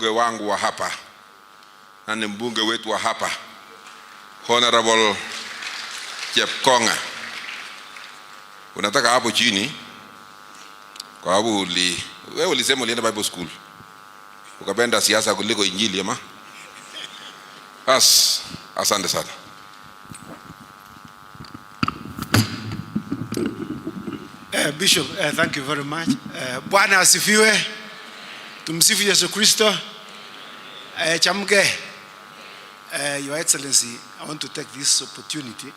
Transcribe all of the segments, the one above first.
mbunge wangu wa hapa na ni mbunge wetu wa hapa, Honorable Chepkong'a. Unataka hapo chini kwa sababu wewe ulisema ulienda Bible school, ukapenda siasa kuliko injili ama? Asante sana. Bishop, thank you very much. Bwana asifiwe. Tumsifu Yesu Kristo. Chamge, Your Excellency, I want to take this opportunity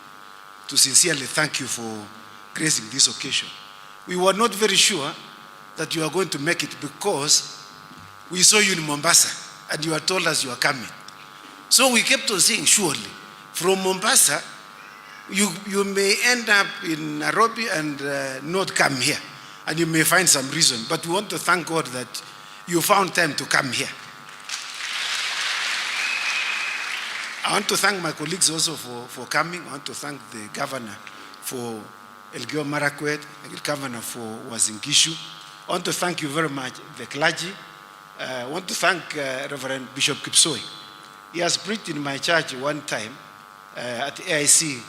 to sincerely thank you for gracing this occasion. We were not very sure that you are going to make it because we saw you in Mombasa and you had told us you are coming. So we kept on saying, surely, from Mombasa, you may end up in Nairobi and not come here. And you may find some reason. But we want to thank God that you found time to come here. I want to thank my colleagues also for coming. I want to thank the governor for Elgeyo Marakwet, the governor for Uasin Gishu. I want to thank you very much, the clergy. I want to thank Reverend Bishop Kipsoi. He has preached in my church one time at AIC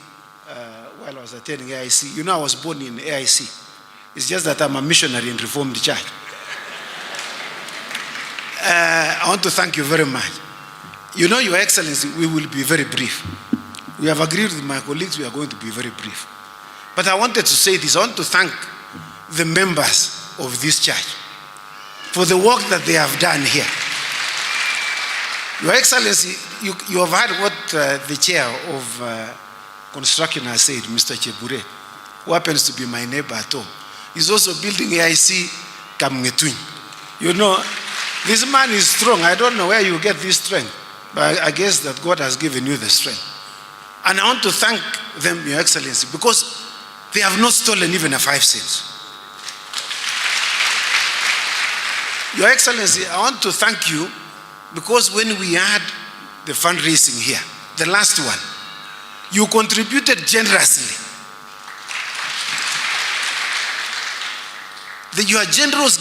while I was attending AIC. You know, I was born in AIC. It's just that I'm a missionary in Reformed Church. I want to thank you very much. You know, Your Excellency, we will be very brief. We have agreed with my colleagues, we are going to be very brief. But I wanted to say this. I want to thank the members of this church for the work that they have done here. Your Excellency, you have heard what the chair of construction has said, Mr. Chebure, who happens to be my neighbor at home. He's also building AIC Kamngetwin. You know, this man is strong. I don't know where you get this strength, but I guess that God has given you the strength. And I want to thank them, Your Excellency, because they have not stolen even a 5 cents. Your Excellency, I want to thank you because when we had the fundraising here, the last one, you contributed generously. Your generous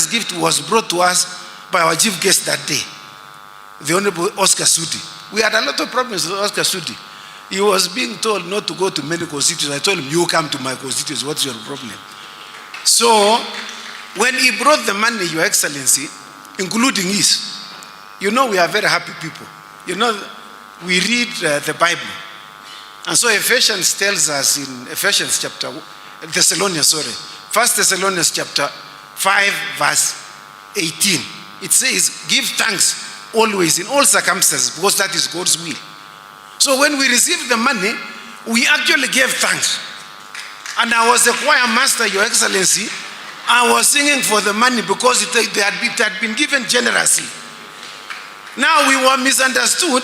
gift was brought to us by our chief guest that day, the Honorable Oscar SUDI. We had a lot of problems with Oscar SUDI. He was being told not to go to many constituencies. I told him, you come to my constituency, what's your problem? So, when he brought the money, Your Excellency, including his, you know we are very happy people. You know, we read the Bible. And so Ephesians tells us in Ephesians chapter, Thessalonians, 1 Thessalonians chapter 5 verse 18. It says, give thanks always in all circumstances because that is God's will. So when we received the money, we actually gave thanks. And I was a choir master, Your Excellency. I was singing for the money because it had been given generously. Now we were misunderstood.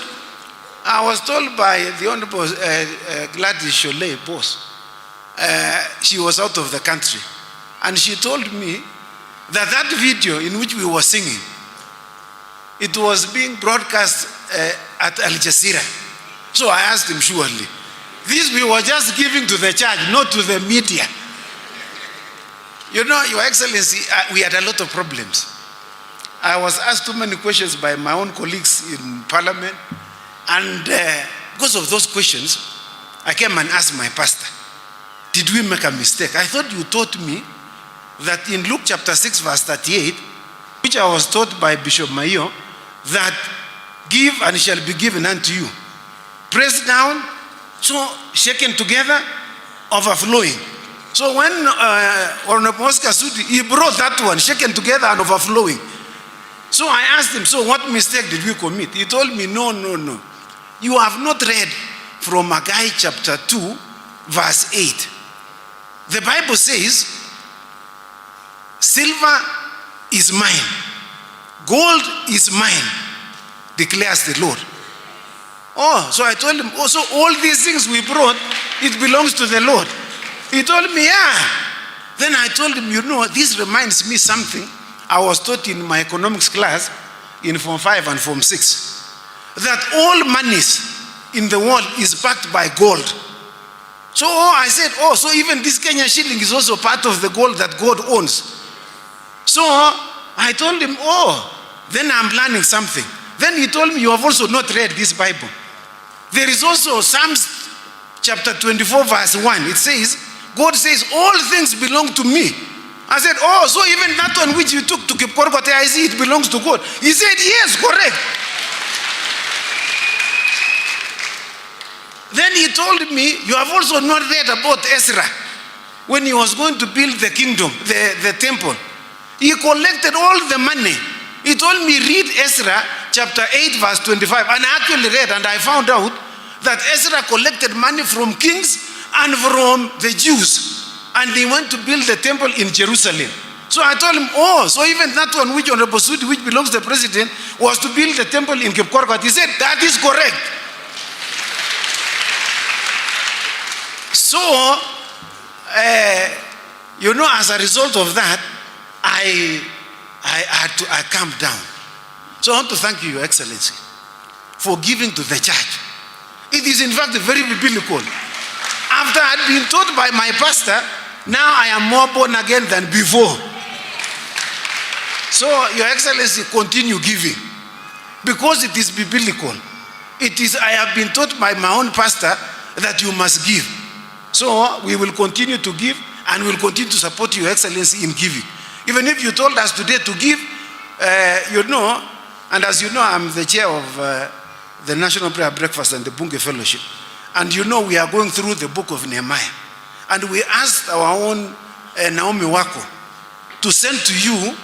I was told by the Honorable Gladys Cholet, boss, she was out of the country. And she told me that video in which we were singing, it was being broadcast at Al Jazeera. So I asked him, surely, this we were just giving to the church, not to the media. You know, Your Excellency, we had a lot of problems. I was asked too many questions by my own colleagues in Parliament. And because of those questions, I came and asked my pastor, did we make a mistake? I thought you taught me that in Luke chapter 6 verse 38, which I was taught by Bishop Mayo, that give and it shall be given unto you. Pressed down, so shaken together, overflowing. So when Honorable Oscar SUDI, he brought that one, shaken together and overflowing. So I asked him, so what mistake did we commit? He told me, no. You have not read from Haggai chapter 2, verse 8. The Bible says, silver is mine, gold is mine, declares the Lord. Oh, so I told him, oh, so all these things we brought, it belongs to the Lord. He told me, yeah. Then I told him, you know, this reminds me something I was taught in my economics class in Form 5 and Form 6. That all monies in the world is backed by gold. So I said, oh, so even this Kenya shilling is also part of the gold that God owns. So I told him, oh, Then I'm learning something. Then he told me, you have also not read this Bible. There is also Psalms chapter 24 verse 1. It says, God says, all things belong to me. I said, oh, so even that one which you took to Chepkong'a AIC, it belongs to God. He said, yes, correct. Then he told me, you have also not read about Ezra. When he was going to build the kingdom, the temple, he collected all the money. He told me, read Ezra chapter 8 verse 25. And I actually read, and I found out that Ezra collected money from kings and from the Jews. And they went to build the temple in Jerusalem. So I told him, oh, so even that one which Honorable SUDI, which belongs to the president, was to build the temple in Chepkong'a. He said, that is correct. So, you know, as a result of that, I calmed down. So I want to thank you, Your Excellency, for giving to the church. It is in fact very biblical. After I had been taught by my pastor, now I am more born again than before. So, Your Excellency, continue giving. Because it is biblical. It is, I have been taught by my own pastor that you must give. So, we will continue to give, and we will continue to support Your Excellency in giving. Even if you told us today to give, you know, and as you know, I'm the chair of the National Prayer Breakfast and the MUNGU Fellowship. And you know, we are going through the book of Nehemiah. And we asked our own Naomi YAKO to send to you,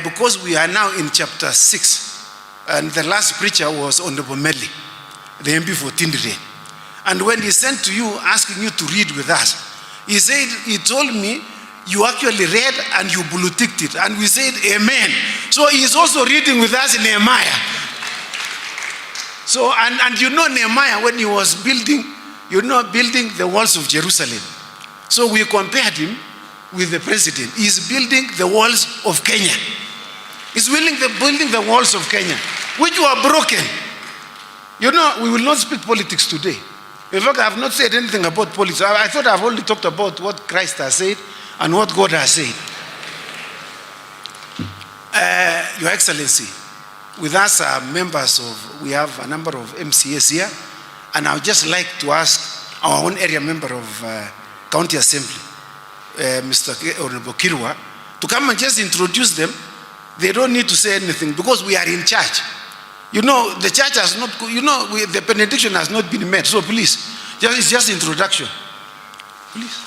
because we are now in chapter 6. And the last preacher was Honorable Meli, the MP for Tindre. And when he sent to you, asking you to read with us, he said, he told me, you actually read and you blue ticked it. And we said, amen. So he is also reading with us in Nehemiah. So, and you know Nehemiah, when he was building, you know, building the walls of Jerusalem. So we compared him with the president. He's building the walls of Kenya. He's building the walls of Kenya, which were broken. You know, we will not speak politics today. In fact, I have not said anything about politics. I thought I've only talked about what Christ has said and what God has said. Your Excellency, with us are members of, we have a number of MCAs here, and I would just like to ask our own area member of County Assembly, Mr. Honorable Kirwa, to come and just introduce them. They don't need to say anything because we are in church. You know, the church has not, you know, the benediction has not been met. So please, it's just introduction. Please.